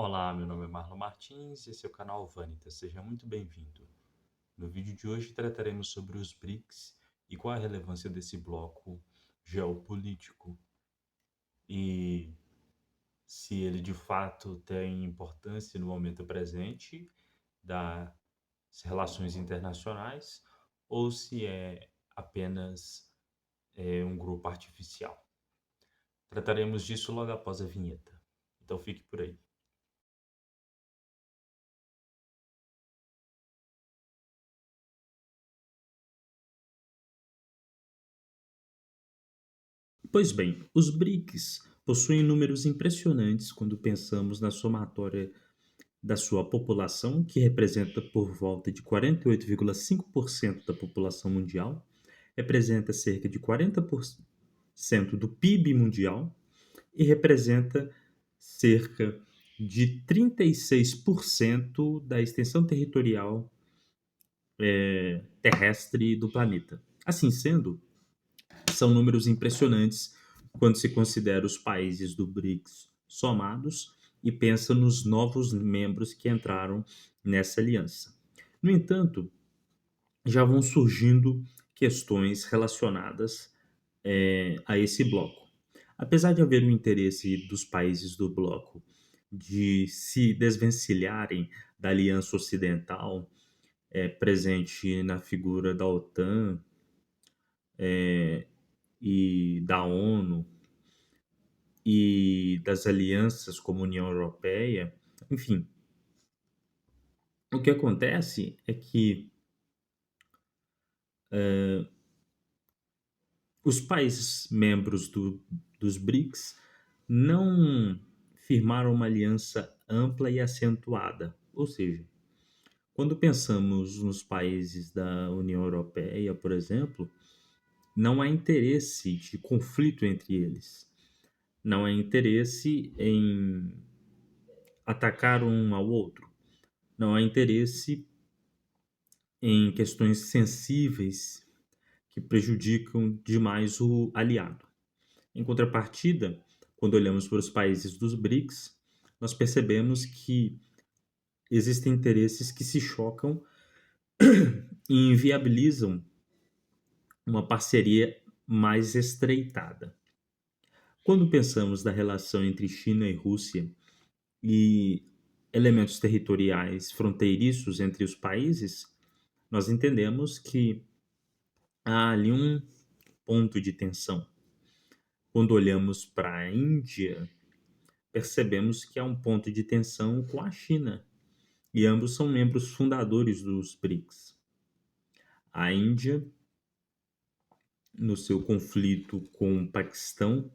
Olá, meu nome é Marlon Martins e esse é o canal Vanitas. Seja muito bem-vindo. No vídeo de hoje trataremos sobre os BRICS e qual a relevância desse bloco geopolítico e se ele de fato tem importância no momento presente das relações internacionais ou se é apenas um grupo artificial. Trataremos disso logo após a vinheta. Então fique por aí. Pois bem, os BRICS possuem números impressionantes quando pensamos na somatória da sua população, que representa por volta de 48,5% da população mundial, representa cerca de 40% do PIB mundial e representa cerca de 36% da extensão territorial terrestre do planeta. Assim sendo, são números impressionantes quando se considera os países do BRICS somados e pensa nos novos membros que entraram nessa aliança. No entanto, já vão surgindo questões relacionadas a esse bloco. Apesar de haver um interesse dos países do bloco de se desvencilharem da aliança ocidental, presente na figura da OTAN e da ONU, e das alianças como a União Europeia, enfim, o que acontece é que os países membros dos BRICS não firmaram uma aliança ampla e acentuada. Ou seja, quando pensamos nos países da União Europeia, por exemplo, não há interesse de conflito entre eles. Não há interesse em atacar um ao outro. Não há interesse em questões sensíveis que prejudicam demais o aliado. Em contrapartida, quando olhamos para os países dos BRICS, nós percebemos que existem interesses que se chocam e inviabilizam uma parceria mais estreitada. Quando pensamos na relação entre China e Rússia e elementos territoriais fronteiriços entre os países, nós entendemos que há ali um ponto de tensão. Quando olhamos para a Índia, percebemos que há um ponto de tensão com a China, e ambos são membros fundadores dos BRICS. A Índia, no seu conflito com o Paquistão,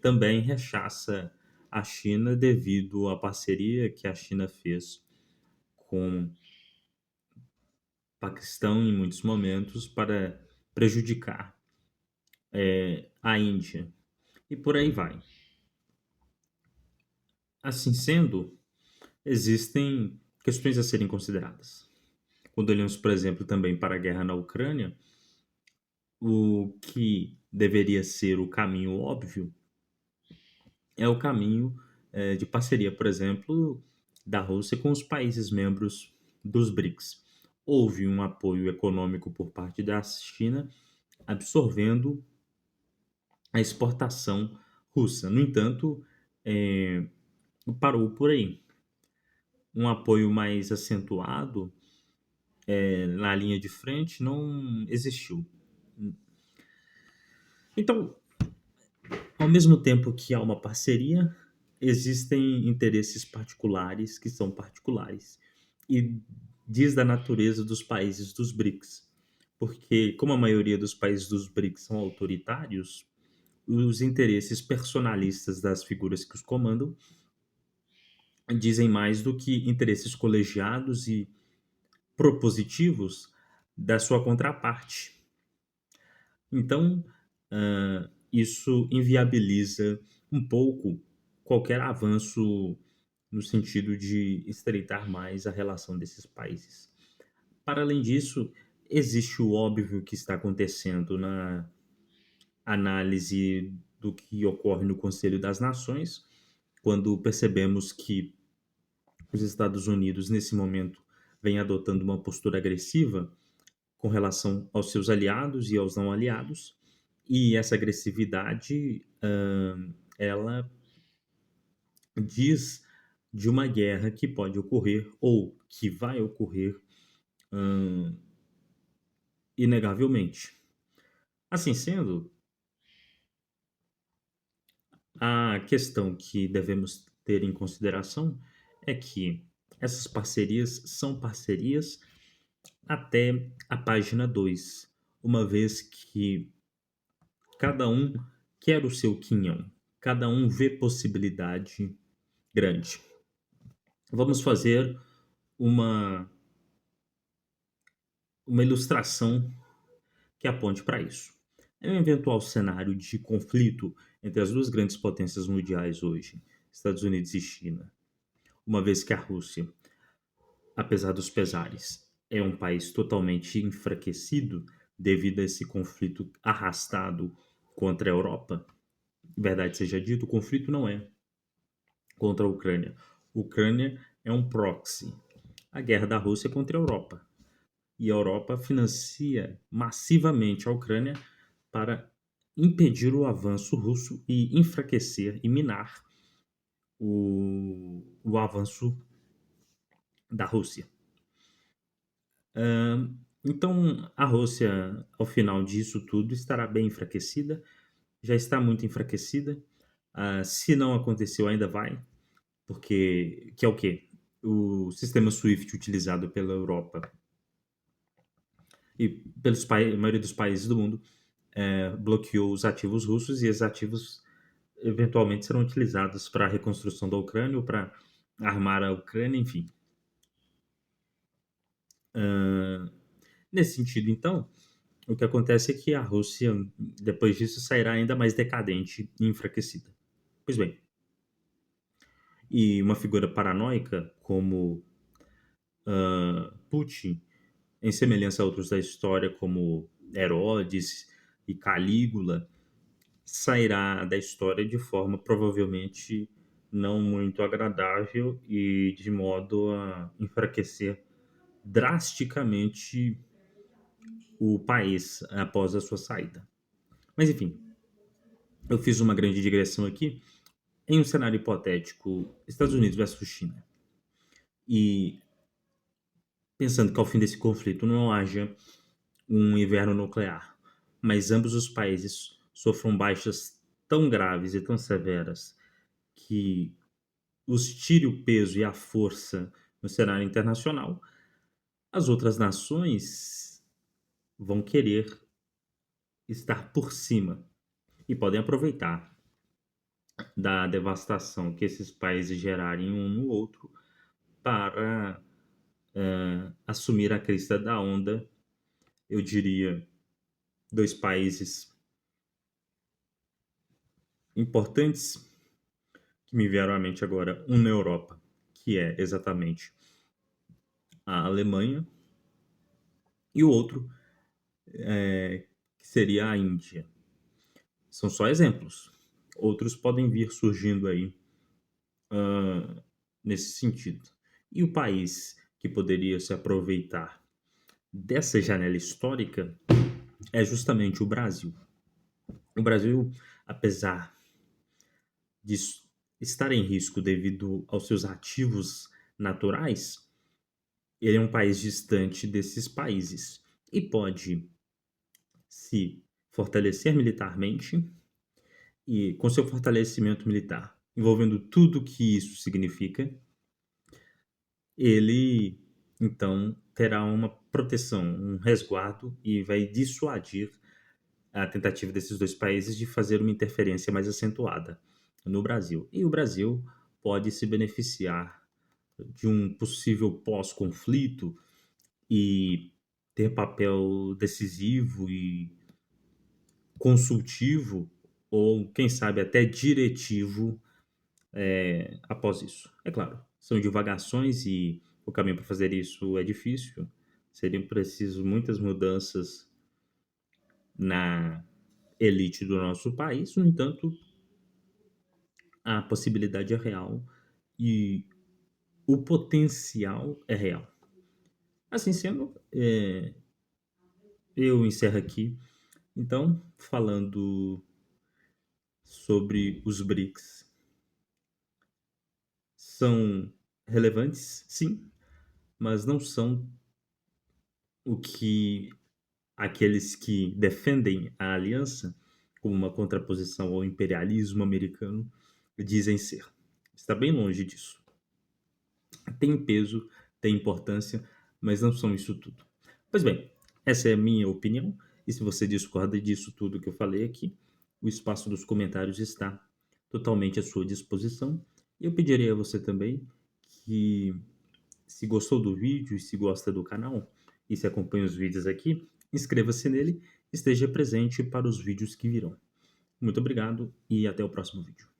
também rechaça a China devido à parceria que a China fez com o Paquistão em muitos momentos para prejudicar a Índia. E por aí vai. Assim sendo, existem questões a serem consideradas. Quando olhamos, por exemplo, também para a guerra na Ucrânia, o que deveria ser o caminho óbvio é o caminho de parceria, por exemplo, da Rússia com os países membros dos BRICS. Houve um apoio econômico por parte da China, absorvendo a exportação russa. No entanto, parou por aí. Um apoio mais acentuado na linha de frente não existiu. Então, ao mesmo tempo que há uma parceria, existem interesses particulares que são particulares. E diz da natureza dos países dos BRICS. Porque, como a maioria dos países dos BRICS são autoritários, os interesses personalistas das figuras que os comandam dizem mais do que interesses colegiados e propositivos da sua contraparte. Então, isso inviabiliza um pouco qualquer avanço no sentido de estreitar mais a relação desses países. Para além disso, existe o óbvio que está acontecendo na análise do que ocorre no Conselho das Nações, quando percebemos que os Estados Unidos, nesse momento, vem adotando uma postura agressiva com relação aos seus aliados e aos não aliados, e essa agressividade, ela diz de uma guerra que pode ocorrer ou que vai ocorrer, hã, inegavelmente. Assim sendo, a questão que devemos ter em consideração é que essas parcerias são parcerias até a página 2, uma vez que cada um quer o seu quinhão, cada um vê possibilidade grande. Vamos fazer uma, uma ilustração que aponte para isso. Em um eventual cenário de conflito entre as duas grandes potências mundiais hoje, Estados Unidos e China, uma vez que a Rússia, apesar dos pesares, é um país totalmente enfraquecido devido a esse conflito arrastado contra a Europa, verdade seja dita, o conflito não é contra a Ucrânia. Ucrânia é um proxy. A guerra da Rússia é contra a Europa. E a Europa financia massivamente a Ucrânia para impedir o avanço russo e enfraquecer e minar o avanço da Rússia. Então, a Rússia, ao final disso tudo, estará bem enfraquecida, já está muito enfraquecida. Se não aconteceu, ainda vai, porque que é o quê? O sistema SWIFT utilizado pela Europa e pelos a maioria dos países do mundo bloqueou os ativos russos e esses ativos eventualmente serão utilizados para a reconstrução da Ucrânia ou para armar a Ucrânia, enfim. Nesse sentido, então, o que acontece é que a Rússia, depois disso, sairá ainda mais decadente e enfraquecida. Pois bem, e uma figura paranoica como Putin, em semelhança a outros da história como Herodes e Calígula, sairá da história de forma provavelmente não muito agradável e de modo a enfraquecer drasticamente o país após a sua saída. Mas enfim, eu fiz uma grande digressão aqui. Em um cenário hipotético, Estados Unidos versus China, e pensando que ao fim desse conflito não haja um inverno nuclear, mas ambos os países sofram baixas tão graves e tão severas que os tire o peso e a força no cenário internacional, as outras nações vão querer estar por cima e podem aproveitar da devastação que esses países gerarem um no outro para assumir a crista da onda. Eu diria dois países importantes que me vieram à mente agora, um na Europa, que é exatamente a Alemanha, e o outro que seria a Índia. São só exemplos. Outros podem vir surgindo aí nesse sentido. E o país que poderia se aproveitar dessa janela histórica é justamente o Brasil. O Brasil, apesar de estar em risco devido aos seus ativos naturais, ele é um país distante desses países e pode se fortalecer militarmente e, com seu fortalecimento militar, envolvendo tudo que isso significa, ele então terá uma proteção, um resguardo e vai dissuadir a tentativa desses dois países de fazer uma interferência mais acentuada no Brasil. E o Brasil pode se beneficiar de um possível pós-conflito e ter papel decisivo e consultivo, ou quem sabe até diretivo, após isso. É claro, são divagações e o caminho para fazer isso é difícil. Seriam preciso muitas mudanças na elite do nosso país. No entanto, a possibilidade é real e o potencial é real. Assim sendo, eu encerro aqui, então, falando sobre os BRICS. São relevantes, sim, mas não são o que aqueles que defendem a aliança como uma contraposição ao imperialismo americano dizem ser. Está bem longe disso. Tem peso, tem importância, mas não são isso tudo. Pois bem, essa é a minha opinião, e se você discorda disso tudo que eu falei aqui, o espaço dos comentários está totalmente à sua disposição. E eu pedirei a você também que, se gostou do vídeo e se gosta do canal, e se acompanha os vídeos aqui, inscreva-se nele e esteja presente para os vídeos que virão. Muito obrigado e até o próximo vídeo.